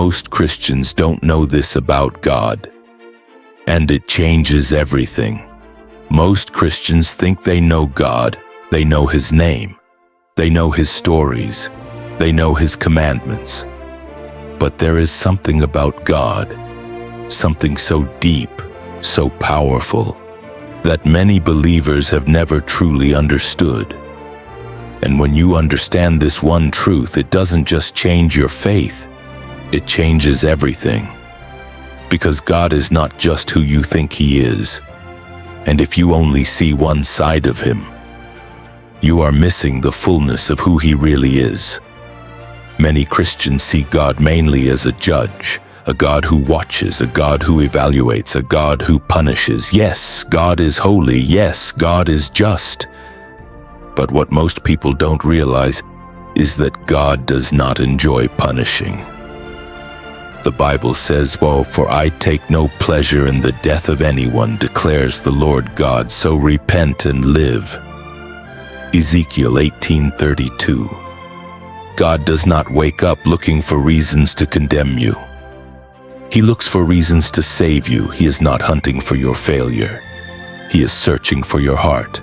most Christians don't know this about God, and it changes everything. Most Christians think they know God, they know His name, they know His stories, they know His commandments. But there is something about God, something so deep, so powerful, that many believers have never truly understood. And when you understand this one truth, it doesn't just change your faith, it changes everything. Because God is not just who you think He is. And if you only see one side of Him, you are missing the fullness of who He really is. Many Christians see God mainly as a judge, a God who watches, a God who evaluates, a God who punishes. Yes, God is holy. Yes, God is just. But what most people don't realize is that God does not enjoy punishing. The Bible says, "Woe, for I take no pleasure in the death of anyone, declares the Lord God, so repent and live." Ezekiel 18:32. God does not wake up looking for reasons to condemn you. He looks for reasons to save you. He is not hunting for your failure. He is searching for your heart.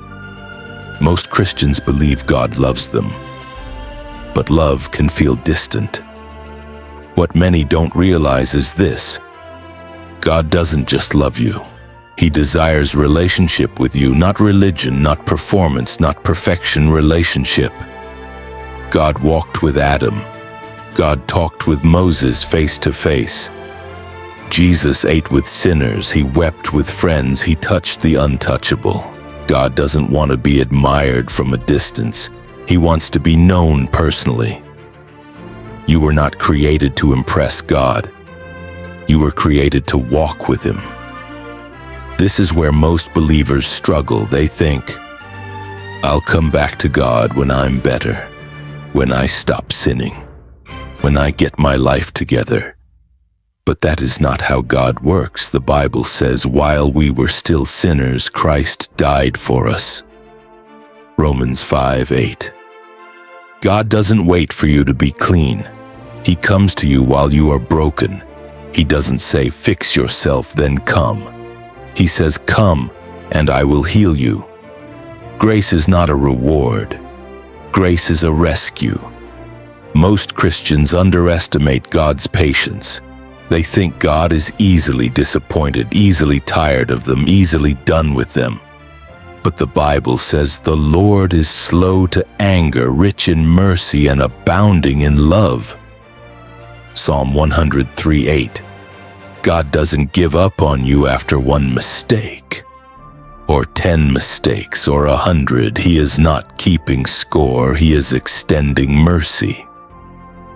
Most Christians believe God loves them, but love can feel distant. What many don't realize is this: God doesn't just love you. He desires relationship with you, not religion, not performance, not perfection, relationship. God walked with Adam. God talked with Moses face to face. Jesus ate with sinners. He wept with friends. He touched the untouchable. God doesn't want to be admired from a distance. He wants to be known personally. You were not created to impress God. You were created to walk with Him. This is where most believers struggle. They think, "I'll come back to God when I'm better, when I stop sinning, when I get my life together." But that is not how God works. The Bible says, "While we were still sinners, Christ died for us." Romans 5:8. God doesn't wait for you to be clean. He comes to you while you are broken. He doesn't say, "Fix yourself, then come." He says, "Come, and I will heal you." Grace is not a reward. Grace is a rescue. Most Christians underestimate God's patience. They think God is easily disappointed, easily tired of them, easily done with them. But the Bible says the Lord is slow to anger, rich in mercy, and abounding in love. Psalm 103:8. God doesn't give up on you after one mistake, or 10 mistakes, or 100. He is not keeping score. He is extending mercy.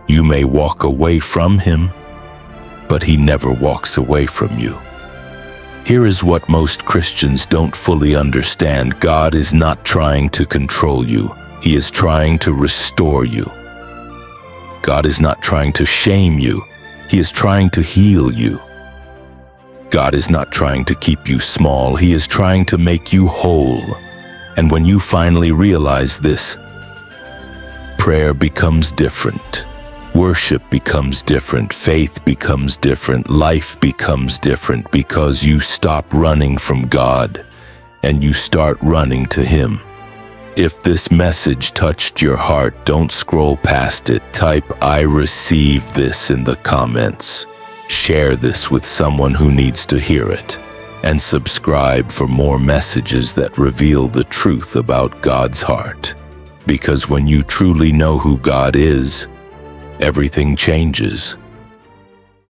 You may walk away from Him, but He never walks away from you. Here is what most Christians don't fully understand. God is not trying to control you. He is trying to restore you. God is not trying to shame you. He is trying to heal you. God is not trying to keep you small. He is trying to make you whole. And when you finally realize this, prayer becomes different. Worship becomes different. Faith becomes different. Life becomes different, because you stop running from God and you start running to Him. If this message touched your heart, don't scroll past it. Type "I receive this" in the comments. Share this with someone who needs to hear it. And subscribe for more messages that reveal the truth about God's heart. Because when you truly know who God is, everything changes.